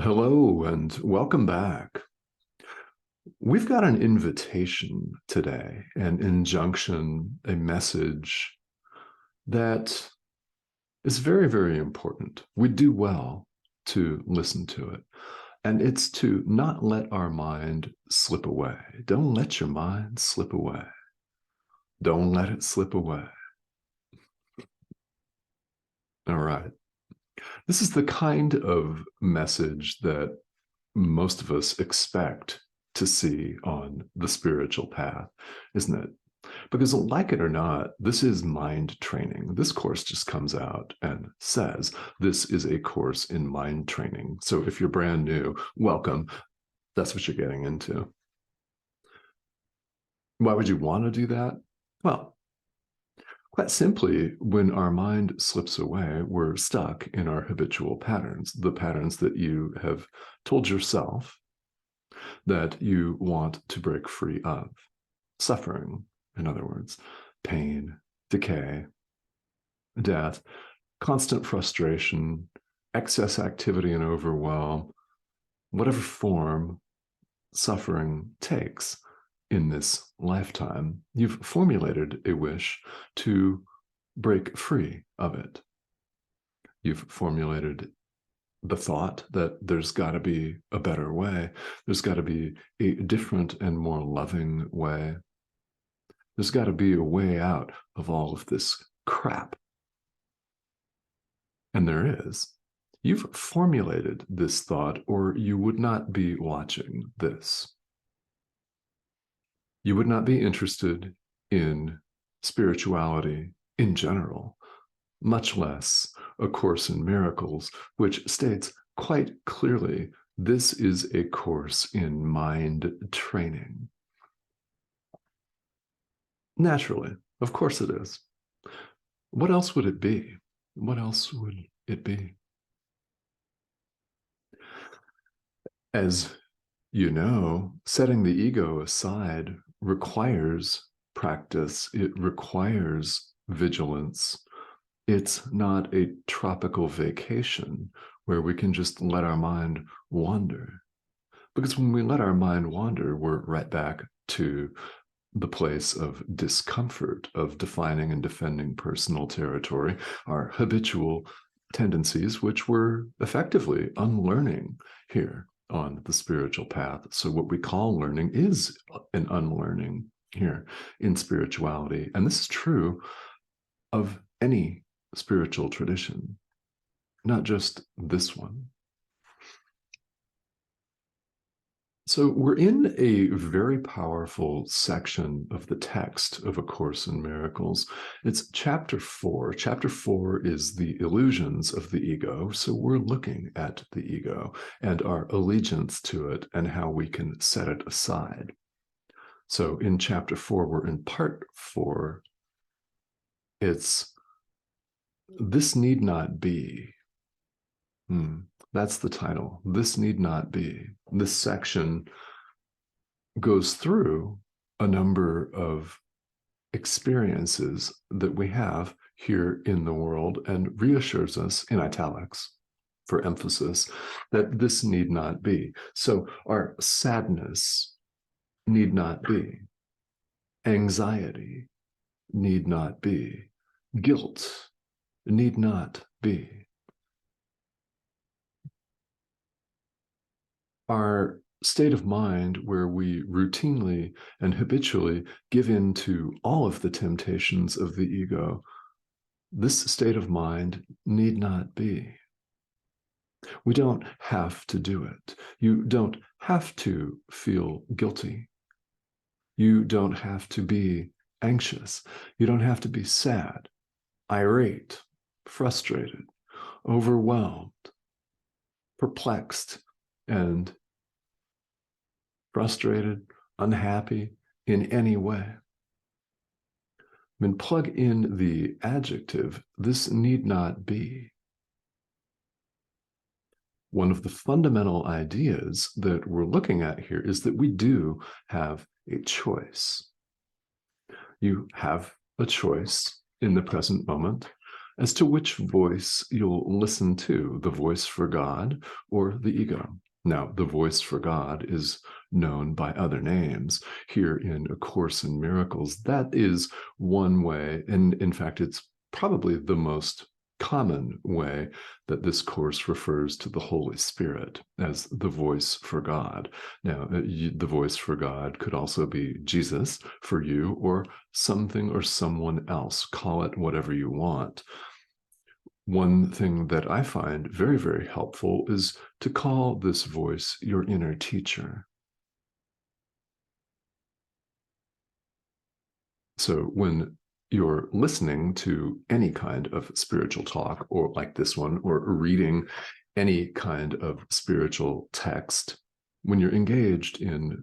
Hello and welcome back. We've got an invitation today, an injunction, a message that is very, very important. We do well to listen to it. And it's to not let our mind slip away. Don't let your mind slip away. Don't let it slip away. All right. This is the kind of message that most of us expect to see on the spiritual path, isn't it? Because, like it or not, this is mind training. This course just comes out and says this is a course in mind training. So if you're brand new, welcome. That's what you're getting into. Why would you want to do that? Well, quite simply, when our mind slips away, we're stuck in our habitual patterns, the patterns that you have told yourself that you want to break free of. Suffering, in other words, pain, decay, death, constant frustration, excess activity and overwhelm, whatever form suffering takes in this lifetime, you've formulated a wish to break free of it. You've formulated the thought that there's got to be a better way. There's got to be a different and more loving way. There's got to be a way out of all of this crap. And there is. You've formulated this thought, or you would not be watching this. You would not be interested in spirituality in general, much less A Course in Miracles, which states quite clearly this is a course in mind training. Naturally, of course it is. What else would it be? What else would it be? As you know, setting the ego aside requires practice. It requires vigilance. It's not a tropical vacation where we can just let our mind wander. Because when we let our mind wander, we're right back to the place of discomfort, of defining and defending personal territory, our habitual tendencies, which we're effectively unlearning here on the spiritual path. So what we call learning is an unlearning here in spirituality. And this is true of any spiritual tradition, not just this one. So we're in a very powerful section of the text of A Course in Miracles. It's chapter 4. Chapter 4 is the illusions of the ego. So we're looking at the ego and our allegiance to it and how we can set it aside. So in chapter 4, we're in part 4. It's This Need Not Be. That's the title. This Need Not Be. This section goes through a number of experiences that we have here in the world and reassures us, in italics for emphasis, that this need not be. So our sadness need not be. Anxiety need not be. Guilt need not be. Our state of mind where we routinely and habitually give in to all of the temptations of the ego, this state of mind need not be. We don't have to do it. You don't have to feel guilty. You don't have to be anxious. You don't have to be sad, irate, frustrated, overwhelmed, perplexed, and frustrated, unhappy in any way. When plug in the adjective, this need not be. One of the fundamental ideas that we're looking at here is that we do have a choice. You have a choice in the present moment as to which voice you'll listen to, the voice for God or the ego. Now, the voice for God is known by other names. Here in A Course in Miracles, that is one way, and in fact, it's probably the most common way that this course refers to the Holy Spirit as the voice for God. Now, the voice for God could also be Jesus for you, or something or someone else. Call it whatever you want. One thing that I find very, very helpful is to call this voice your inner teacher. So when you're listening to any kind of spiritual talk, or like this one, or reading any kind of spiritual text, when you're engaged in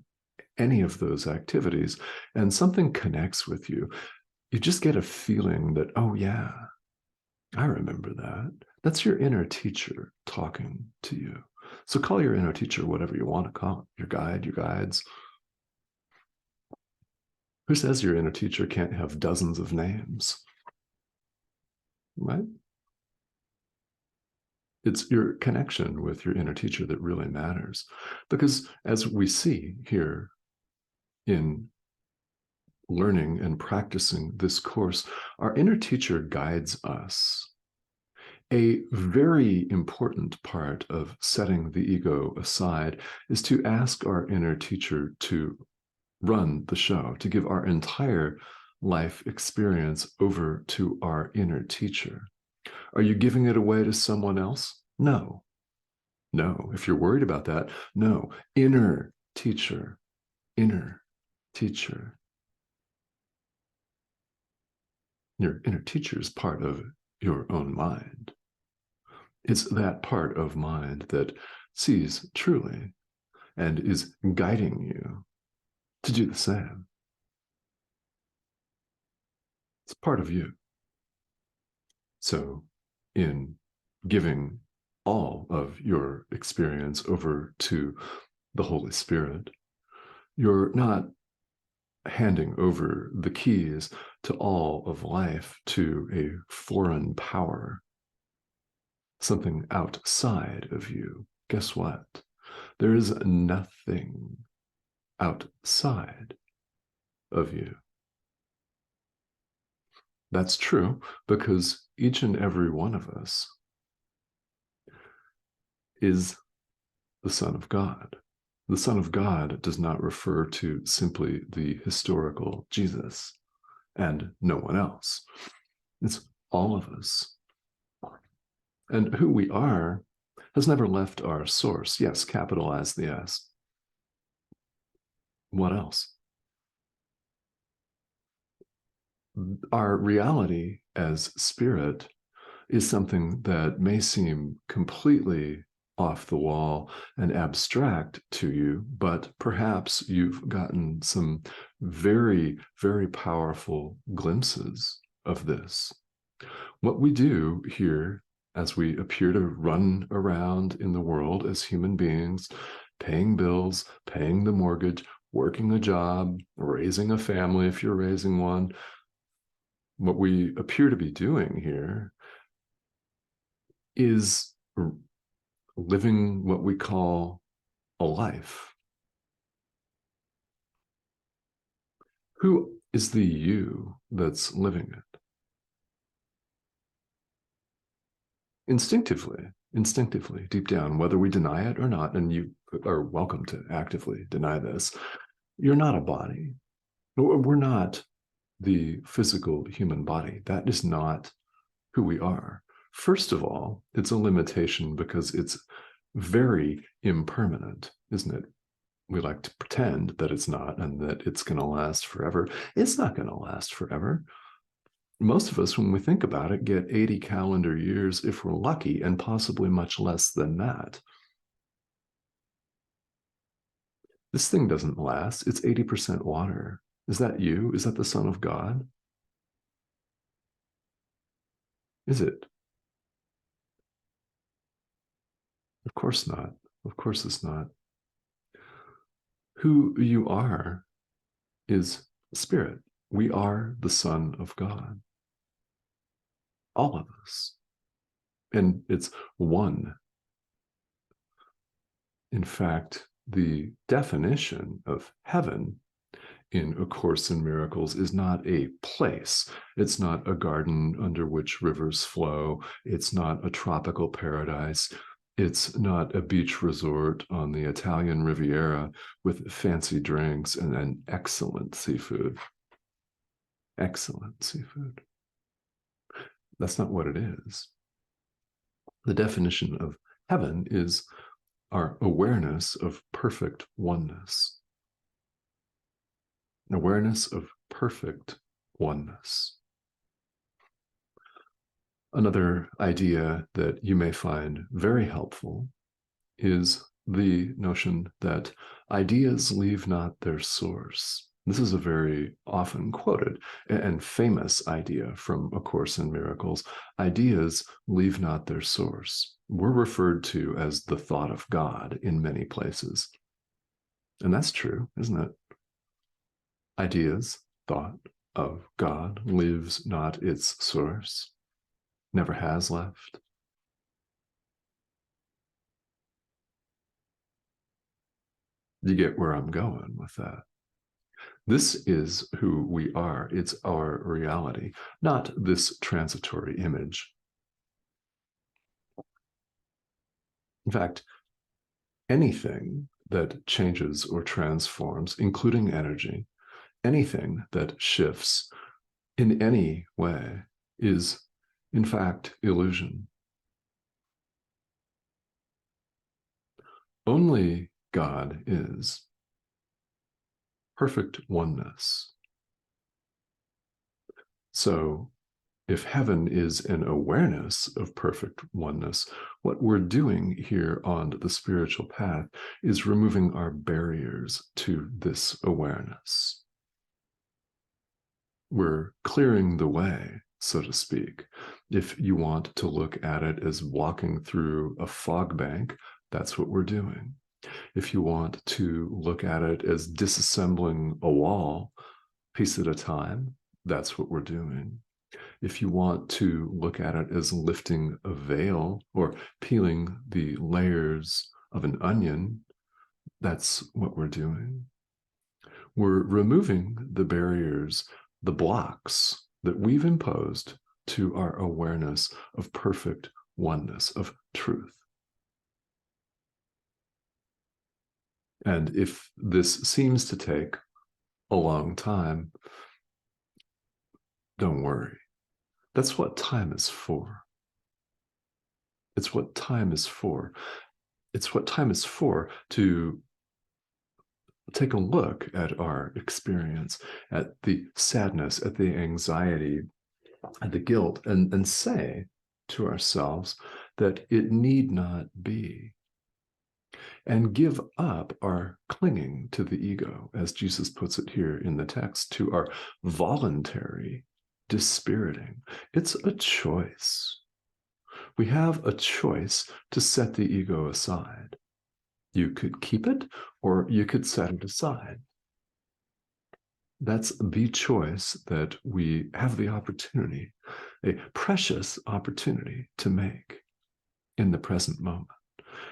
any of those activities and something connects with you, you just get a feeling that, oh yeah, I remember that. That's your inner teacher talking to you. So call your inner teacher whatever you want to call it, your guide, your guides. Who says your inner teacher can't have dozens of names? Right? It's your connection with your inner teacher that really matters. Because as we see here in learning and practicing this course, our inner teacher guides us. A very important part of setting the ego aside is to ask our inner teacher to run the show, to give our entire life experience over to our inner teacher. Are you giving it away to someone else? No. No. If you're worried about that, no. Inner teacher. Inner teacher. Your inner teacher is part of your own mind. It's that part of mind that sees truly and is guiding you to do the same. It's part of you. So in giving all of your experience over to the Holy Spirit, you're not handing over the keys to all of life to a foreign power, something outside of you. Guess what? There is nothing outside of you. That's true because each and every one of us is the Son of God. The Son of God does not refer to simply the historical Jesus and no one else. It's all of us. And who we are has never left our source. Yes, capitalize the S. What else? Our reality as spirit is something that may seem completely off the wall and abstract to you, but perhaps you've gotten some very, very powerful glimpses of this. What we do here as we appear to run around in the world as human beings, paying bills, paying the mortgage, working a job, raising a family if you're raising one, what we appear to be doing here is living what we call a life. Who is the you that's living it? Instinctively, deep down, whether we deny it or not, and you are welcome to actively deny this, you're not a body. We're not the physical human body. That is not who we are. First of all, it's a limitation because it's very impermanent, isn't it? We like to pretend that it's not and that it's going to last forever. It's not going to last forever. Most of us, when we think about it, get 80 calendar years if we're lucky, and possibly much less than that. This thing doesn't last. It's 80% water. Is that you? Is that the Son of God? Is it? Of course not. Of course it's not. Who you are is spirit. We are the Son of God. all of us. And it's one. In fact, the definition of heaven in A Course in Miracles is not a place. It's not a garden under which rivers flow. It's not a tropical paradise. It's not a beach resort on the Italian Riviera with fancy drinks and excellent seafood. Excellent seafood. That's not what it is. The definition of heaven is our awareness of perfect oneness. Awareness of perfect oneness. Another idea that you may find very helpful is the notion that ideas leave not their source. This is a very often quoted and famous idea from A Course in Miracles. Ideas leave not their source. We're referred to as the thought of God in many places. And that's true, isn't it? Ideas, thought of God, leaves not its source, never has left. You get where I'm going with that. This is who we are. It's our reality, not this transitory image. In fact, anything that changes or transforms, including energy, anything that shifts in any way is, in fact, illusion. Only God is perfect oneness. So, if heaven is an awareness of perfect oneness, what we're doing here on the spiritual path is removing our barriers to this awareness. We're clearing the way, so to speak. If you want to look at it as walking through a fog bank, that's what we're doing. If you want to look at it as disassembling a wall, piece at a time, that's what we're doing. If you want to look at it as lifting a veil or peeling the layers of an onion, that's what we're doing. We're removing the barriers, the blocks that we've imposed to our awareness of perfect oneness, of truth. And if this seems to take a long time, don't worry. That's what time is for. It's what time is for. It's what time is for to take a look at our experience, at the sadness, at the anxiety, at the guilt, and say to ourselves that it need not be. And give up our clinging to the ego, as Jesus puts it here in the text, to our voluntary dispiriting. It's a choice. We have a choice to set the ego aside. You could keep it or you could set it aside. That's the choice that we have the opportunity, a precious opportunity to make in the present moment.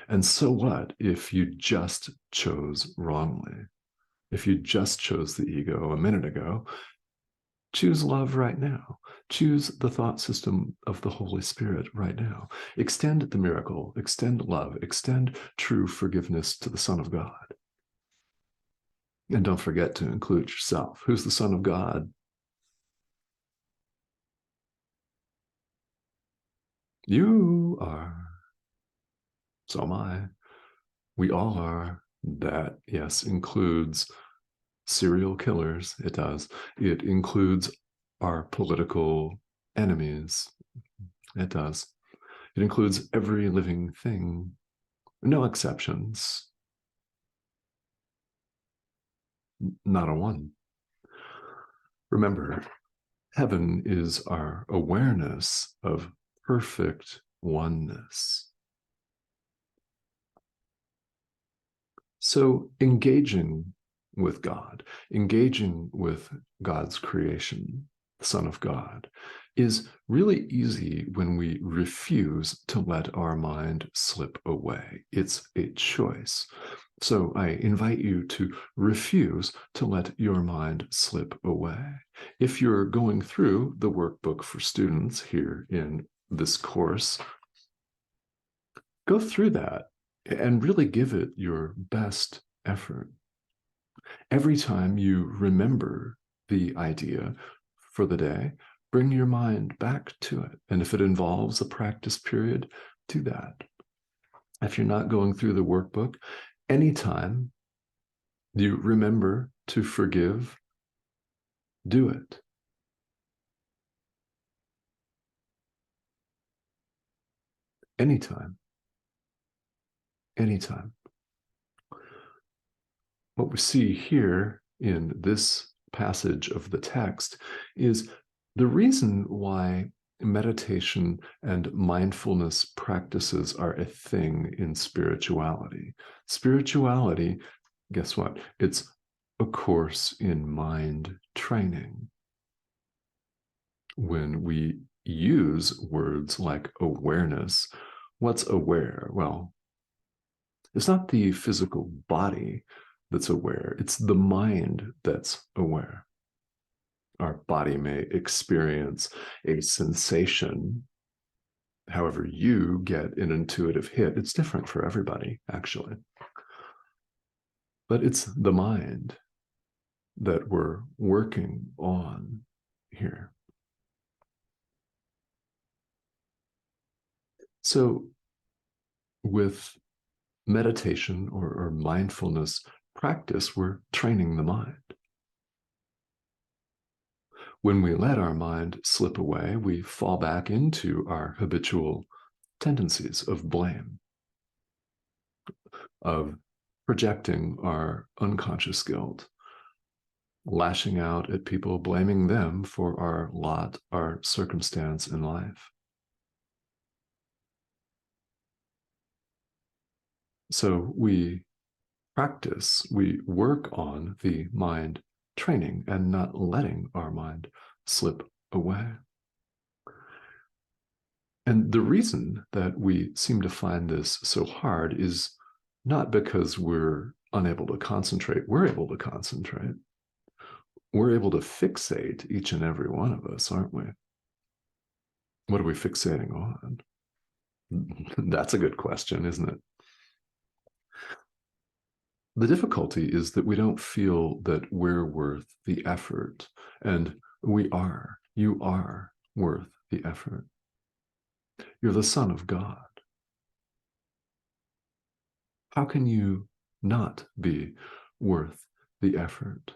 And so what if you just chose wrongly? If you just chose the ego a minute ago, choose love right now. Choose the thought system of the Holy Spirit right now. Extend the miracle, extend love, extend true forgiveness to the Son of God. And don't forget to include yourself. Who's the Son of God? You are. So am I. We all are. That, yes, includes serial killers. It does. It includes our political enemies. It does. It includes every living thing. No exceptions. Not a one. Remember, heaven is our awareness of perfect oneness. So engaging with God, engaging with God's creation, the Son of God, is really easy when we refuse to let our mind slip away. It's a choice. So I invite you to refuse to let your mind slip away. If you're going through the workbook for students here in this course, go through that and really give it your best effort. Every time you remember the idea for the day, bring your mind back to it. And if it involves a practice period, do that. If you're not going through the workbook, anytime you remember to forgive, do it. Anytime. Anytime. What we see here in this passage of the text is the reason why meditation and mindfulness practices are a thing in spirituality. Spirituality, guess what? It's a course in mind training. When we use words like awareness, what's aware? Well, it's not the physical body that's aware, it's the mind that's aware. Our body may experience a sensation. However, you get an intuitive hit. It's different for everybody, actually. But it's the mind that we're working on here. So, with meditation or mindfulness practice, we're training the mind. When we let our mind slip away, we fall back into our habitual tendencies of blame, of projecting our unconscious guilt, lashing out at people, blaming them for our lot, our circumstance in life. So we practice, we work on the mind training and not letting our mind slip away. And the reason that we seem to find this so hard is not because we're unable to concentrate. We're able to concentrate. We're able to fixate, each and every one of us, aren't we? What are we fixating on? That's a good question, isn't it? The difficulty is that we don't feel that we're worth the effort, and we are. You are worth the effort. You're the Son of God. How can you not be worth the effort?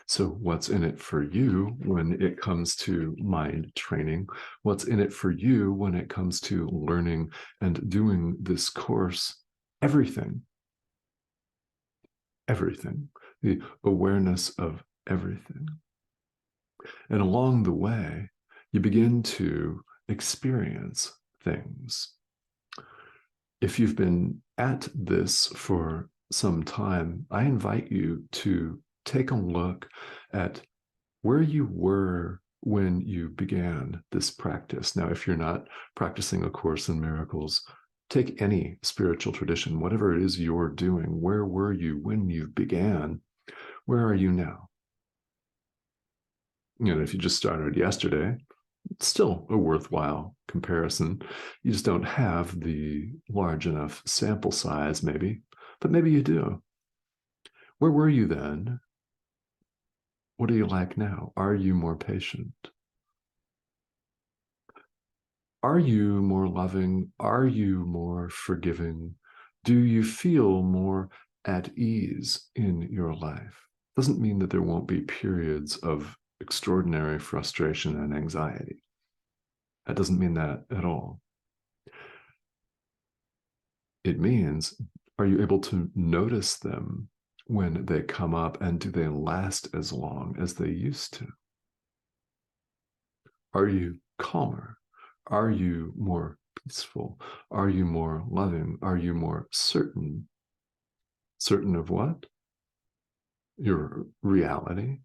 So what's in it for you when it comes to mind training? What's in it for you when it comes to learning and doing this course? Everything. Everything. The awareness of everything. And along the way, you begin to experience things. If you've been at this for some time, I invite you to take a look at where you were when you began this practice. Now, if you're not practicing A Course in Miracles, take any spiritual tradition, whatever it is you're doing. Where were you when you began? Where are you now? You know, if you just started yesterday, it's still a worthwhile comparison. You just don't have the large enough sample size, maybe, but maybe you do. Where were you then? What are you like now? Are you more patient? Are you more loving? Are you more forgiving? Do you feel more at ease in your life? Doesn't mean that there won't be periods of extraordinary frustration and anxiety. That doesn't mean that at all. It means, are you able to notice them when they come up, and do they last as long as they used to? Are you calmer? Are you more peaceful? Are you more loving? Are you more certain? Certain of what? Your reality,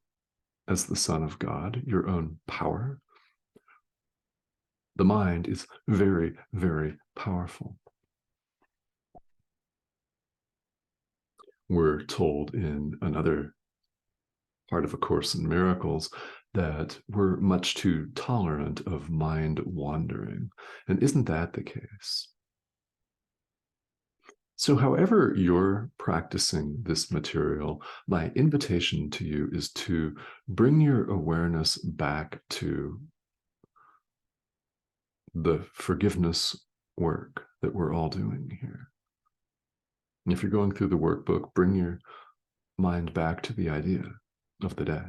as the Son of God, your own power. The mind is very, very powerful. We're told in another part of A Course in Miracles that we're much too tolerant of mind wandering. And isn't that the case? So, however you're practicing this material, my invitation to you is to bring your awareness back to the forgiveness work that we're all doing here. And if you're going through the workbook, bring your mind back to the idea of the day.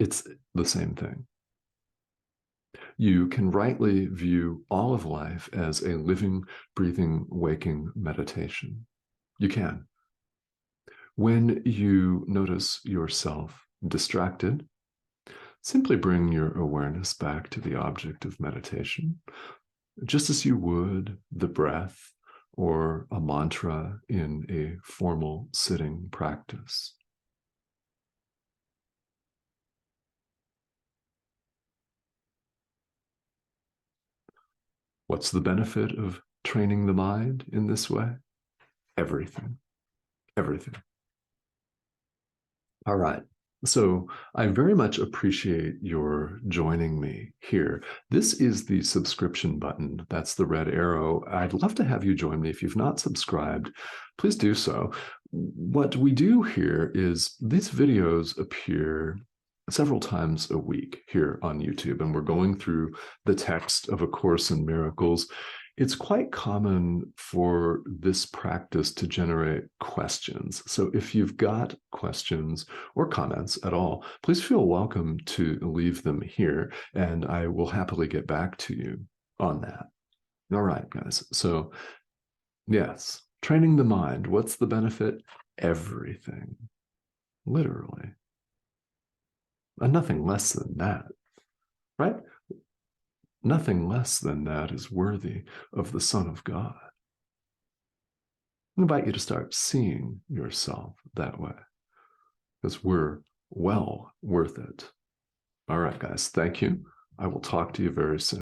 It's the same thing. You can rightly view all of life as a living, breathing, waking meditation. You can. When you notice yourself distracted, simply bring your awareness back to the object of meditation, just as you would the breath or a mantra in a formal sitting practice. What's the benefit of training the mind in this way? Everything. Everything. All right. So I very much appreciate your joining me here. This is the subscription button. That's the red arrow. I'd love to have you join me. If you've not subscribed, please do so. What we do here is these videos appear several times a week here on YouTube, and we're going through the text of A Course in Miracles. It's quite common for this practice to generate questions. So if you've got questions or comments at all, please feel welcome to leave them here, and I will happily get back to you on that. All right, guys. So yes, training the mind. What's the benefit? Everything. Literally. And nothing less than that, right? Nothing less than that is worthy of the Son of God. I invite you to start seeing yourself that way, because we're well worth it. All right, guys, thank you. I will talk to you very soon.